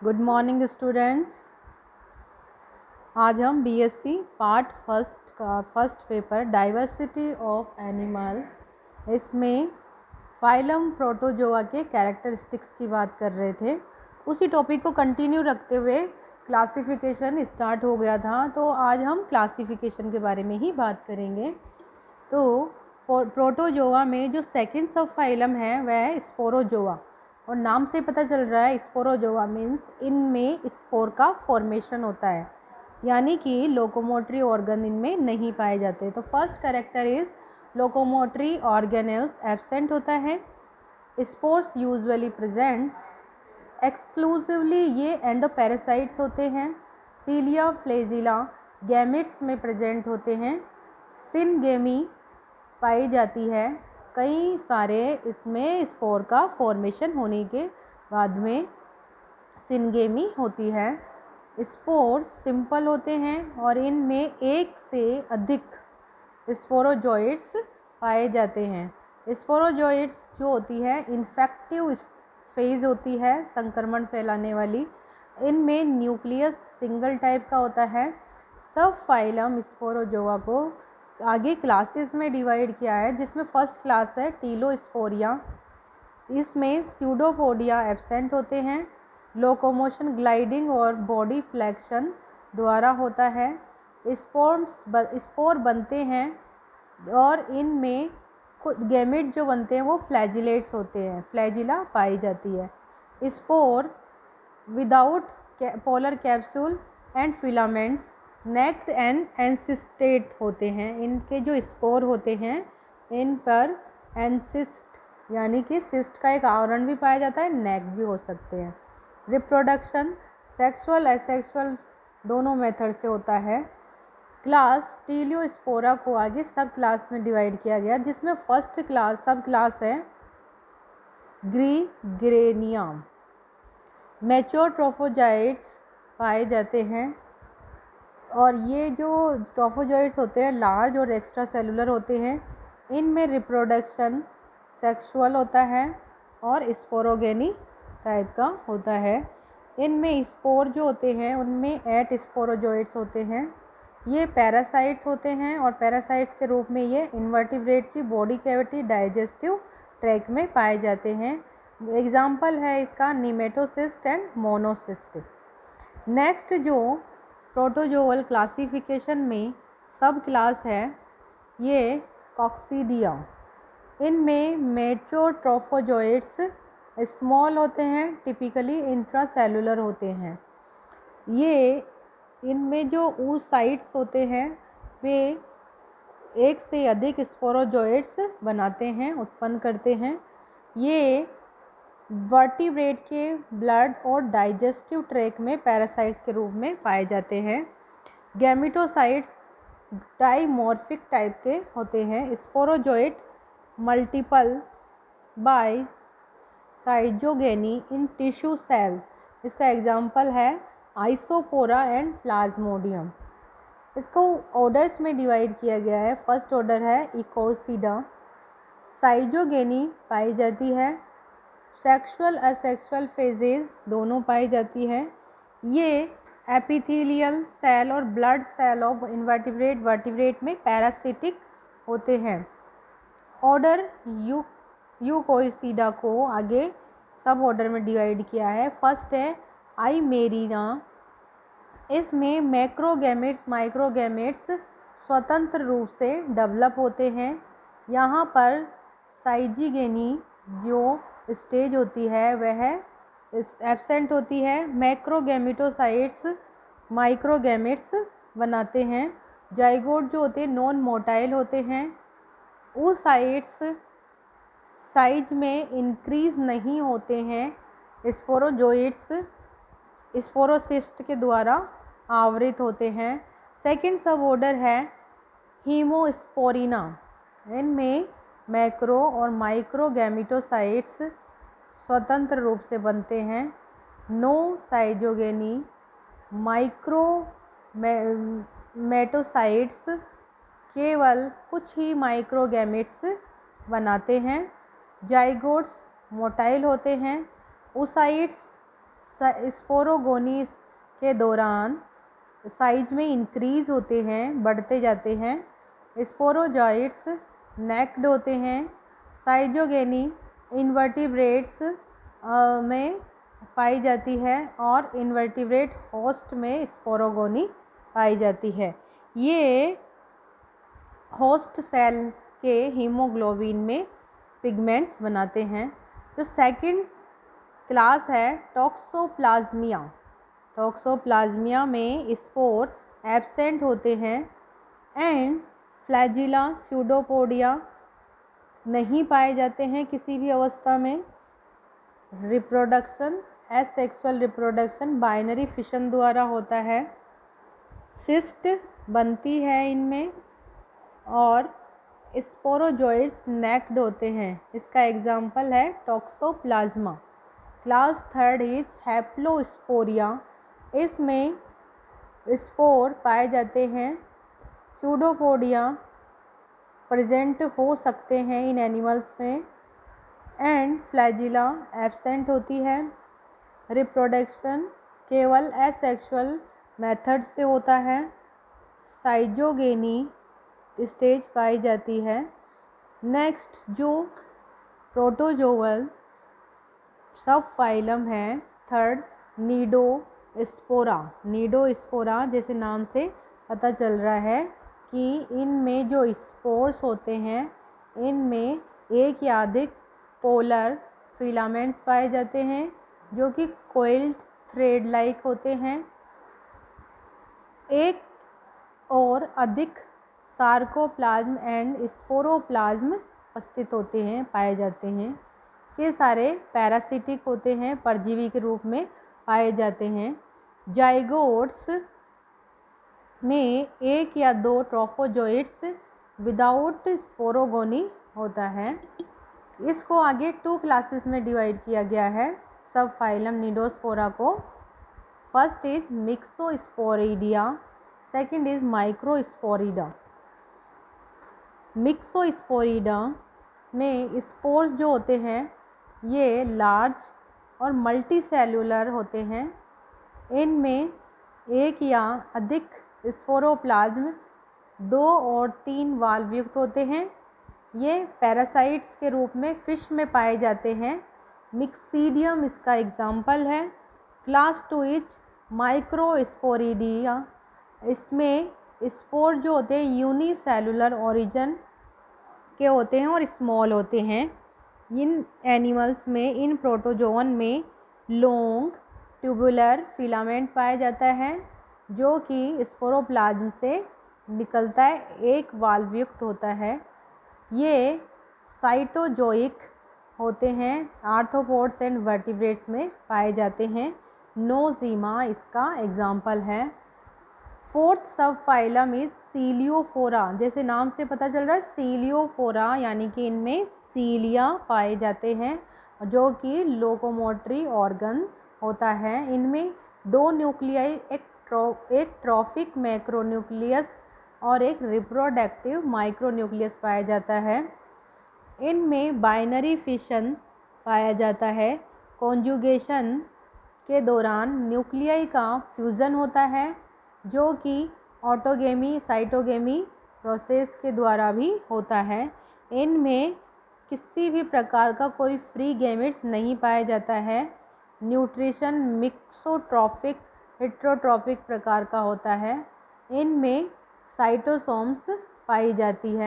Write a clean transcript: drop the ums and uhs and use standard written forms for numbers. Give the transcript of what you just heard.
Good morning students. आज हम BSc part first का first paper diversity of animal, इसमें फाइलम प्रोटोजोआ के कैरेक्टरिस्टिक्स की बात कर रहे थे। उसी टॉपिक को कंटिन्यू रखते हुए क्लासिफिकेशन स्टार्ट हो गया था, तो आज हम क्लासिफिकेशन के बारे में ही बात करेंगे। तो प्रोटोजोआ में जो सेकेंड सब फाइलम है वह है स्पोरोजोआ, और नाम से पता चल रहा है स्पोरोजोआ मीन्स इनमें स्पोर का फॉर्मेशन होता है, यानी कि लोकोमोटरी ऑर्गन इनमें नहीं पाए जाते। तो first character is locomotory organelles absent होता है। स्पोर्स यूजुअली प्रेजेंट एक्सक्लूसिवली, ये एंडोपैरासाइट्स होते हैं। सीलिया फ्लैजिला गैमेट्स में प्रेजेंट होते हैं। सिनगेमी पाई जाती है। कई सारे इसमें स्पोर का फॉर्मेशन होने के बाद में सिनगेमी होती है। स्पोर सिंपल होते हैं और इनमें एक से अधिक स्पोरोजोइड्स पाए जाते हैं। स्पोरोजोइड्स जो होती है इन्फेक्टिव फेज होती है, संक्रमण फैलाने वाली। इनमें न्यूक्लियस सिंगल टाइप का होता है। सब फाइलम स्पोरोजोआ को आगे क्लासेस में डिवाइड किया है, जिसमें फर्स्ट क्लास है टीलोस्पोरिया। इसमें स्यूडोपोडिया एब्सेंट होते हैं। लोकोमोशन ग्लाइडिंग और बॉडी फ्लैक्शन द्वारा होता है। स्पोर बनते हैं और इनमें गैमेट जो बनते हैं वो फ्लैजिलेट्स होते हैं, फ्लैजिला पाई जाती है। Spore without polar capsule and filaments, naked and encysted होते हैं। इनके जो स्पोर होते हैं इन पर एंसिस्ट यानी कि सिस्ट का एक आवरण भी पाया जाता है, नेक भी हो सकते हैं। रिप्रोडक्शन सेक्सुअल एसेक्सुअल दोनों मेथड से होता है। क्लास टीलियोस्पोरा को आगे सब क्लास में डिवाइड किया गया, जिसमें फर्स्ट क्लास सब क्लास है ग्रीग्रेनिया। मैच्योर ट्रोफोजाइट्स पाए जाते हैं, और ये जो ट्रोफोजोइड्स होते हैं लार्ज और एक्स्ट्रा सेलुलर होते हैं। इनमें रिप्रोडक्शन सेक्सुअल होता है और स्पोरोगेनी टाइप का होता है। इनमें स्पोर जो होते हैं उनमें 8 स्पोरोजोइड्स होते हैं। ये पैरासाइट्स होते हैं, और पैरासाइट्स के रूप में ये इन्वर्टिब्रेट की बॉडी कैविटी डाइजेस्टिव ट्रैक में पाए जाते हैं। एग्जाम्पल है इसका निमेटोसिस्ट एंड मोनोसिस्ट। नेक्स्ट जो प्रोटोजोअल क्लासिफिकेशन में सब क्लास है ये कॉक्सीडिया। इनमें मैच्योर ट्रोफोजोइड्स स्मॉल होते हैं, टिपिकली इंट्रासेलुलर होते हैं। ये इनमें जो oocytes होते हैं वे एक से अधिक स्पोरोजोइड्स बनाते हैं, उत्पन्न करते हैं। ये वर्टिब्रेट के ब्लड और डाइजेस्टिव ट्रैक में पैरासाइट्स के रूप में पाए जाते हैं। गैमेटोसाइट्स डाइमॉर्फिक टाइप के होते हैं। Sporozoite multiple by schizogony in tissue cell, इसका एग्जाम्पल है आइसोपोरा एंड प्लाज्मोडियम। इसको ऑर्डर्स में डिवाइड किया गया है। फर्स्ट ऑर्डर है इकोसिडा। साइजोगेनी पाई जाती है। सेक्सुअल असेक्सुअल फेजेस दोनों पाई जाती है। ये एपिथेलियल सेल और blood cell of invertebrate vertebrate में पैरासिटिक होते हैं। ऑर्डर यूकोसिडा को आगे सब ऑर्डर में डिवाइड किया है। फर्स्ट है आइमेरिना। इसमें मैक्रोगैमेट्स माइक्रोगैमेट्स स्वतंत्र रूप से डेवलप होते हैं। यहाँ पर साइजिगेनी जो स्टेज होती है वह एब्सेंट होती है। मैक्रोगैमेटोसाइट्स माइक्रोगैमेट्स बनाते हैं। जाइगोट जो होते हैं नॉन मोटाइल होते हैं। oocytes साइज में इंक्रीज नहीं होते हैं। स्पोरोजोइड्स स्पोरोसिस्ट के द्वारा आवृत होते हैं। सेकंड सब ऑर्डर है हीमोस्पोरिना। इनमें मैक्रो और माइक्रो गैमेटोसाइट्स स्वतंत्र रूप से बनते हैं। नो साइजोगेनी। माइक्रो मेटोसाइट्स केवल कुछ ही माइक्रोगैमेट्स बनाते हैं। जाइगोट्स मोटाइल होते हैं। ओसाइट्स स्पोरोगोनी के दौरान साइज में इंक्रीज होते हैं, बढ़ते जाते हैं। स्पोरोजॉइट्स नेक्ड होते हैं। साइजोगेनी इन्वर्टिब्रेट्स में पाई जाती है और इन्वर्टिब्रेट होस्ट में स्पोरोगोनी पाई जाती है। ये होस्ट सेल के हीमोग्लोबिन में पिगमेंट्स बनाते हैं। जो सेकंड क्लास है टॉक्सोप्लाज्मिया। टॉक्सोप्लाज्मिया में स्पोर एब्सेंट होते हैं एंड फ्लैजिला स्यूडोपोडिया नहीं पाए जाते हैं किसी भी अवस्था में। Reproduction asexual reproduction binary fission द्वारा होता है। सिस्ट बनती है इनमें और स्पोरोजोइट्स नेक्ड होते हैं। इसका एग्जाम्पल है Toxoplasma. Class third is Haplosporia. इसमें स्पोर पाए जाते हैं। स्यूडोपोडिया प्रेजेंट हो सकते हैं इन एनिमल्स में एंड फ्लैजिला एब्सेंट होती है। रिप्रोडक्शन केवल एसेक्सुअल मेथड से होता है। साइजोगेनी स्टेज पाई जाती है। नेक्स्ट जो प्रोटोजोअल सब फाइलम है थर्ड नीडोस्पोरा। नीडोस्पोरा जैसे नाम से पता चल रहा है कि इनमें जो स्पोर्स होते हैं इनमें एक या अधिक पोलर फिलामेंट्स पाए जाते हैं जो कि कोइल्ड थ्रेड लाइक होते हैं। एक और अधिक सार्कोप्लाज्म एंड स्पोरोप्लाज्म उपस्थित होते हैं, पाए जाते हैं। ये सारे पैरासिटिक होते हैं, परजीवी के रूप में पाए जाते हैं। जाइगोट्स में एक या दो ट्रोफोजोइट्स विदाउट स्पोरोगोनी होता है। इसको आगे 2 क्लासेस में डिवाइड किया गया है सब फाइलम नीडोस्पोरा को। First is Myxosporidia, second is Microsporida. Myxosporida में स्पोर्स जो होते हैं ये लार्ज और मल्टी सेल्यूलर होते हैं। इनमें एक या अधिक स्पोरोप्लाज्म 2 और 3 वाल्व युक्त होते हैं। ये पैरासाइट्स के रूप में फिश में पाए जाते हैं। मिक्सीडियम इसका एग्जाम्पल है। Class 2 is Microsporidia. इसमें स्पोर जो होते हैं यूनिसेलुलर ओरिजिन के होते हैं और स्मॉल होते हैं। इन एनिमल्स में, इन प्रोटोजोअन में लॉन्ग ट्यूबुलर फिलामेंट पाया जाता है जो कि स्पोरोप्लाज्म से निकलता है, एक वाल्व युक्त होता है। ये साइटोजोइक होते हैं, आर्थ्रोपोड्स एंड वर्टिब्रेट्स में पाए जाते हैं। नोजीमा इसका एग्जाम्पल है। फोर्थ सब फाइलम इज सीलियोफोरा। जैसे नाम से पता चल रहा है सीलियोफोरा, यानी कि इनमें सीलिया पाए जाते हैं जो कि लोकोमोटरी ऑर्गन होता है। इनमें 2 न्यूक्लियाई, एक ट्रॉफिक मैक्रोन्यूक्लियस और एक रिप्रोडक्टिव माइक्रोन्यूक्लियस पाया जाता है। इनमें बाइनरी फिशन पाया जाता है। कॉन्जुगेशन के दौरान न्यूक्लियाई का फ्यूज़न होता है जो कि ऑटोगेमी साइटोगेमी प्रोसेस के द्वारा भी होता है। इनमें किसी भी प्रकार का कोई फ्री गैमेट्स नहीं पाया जाता है। न्यूट्रिशन मिक्सोट्रॉफिक हेट्रोट्रॉफिक प्रकार का होता है। इनमें साइटोसोम्स पाई जाती है।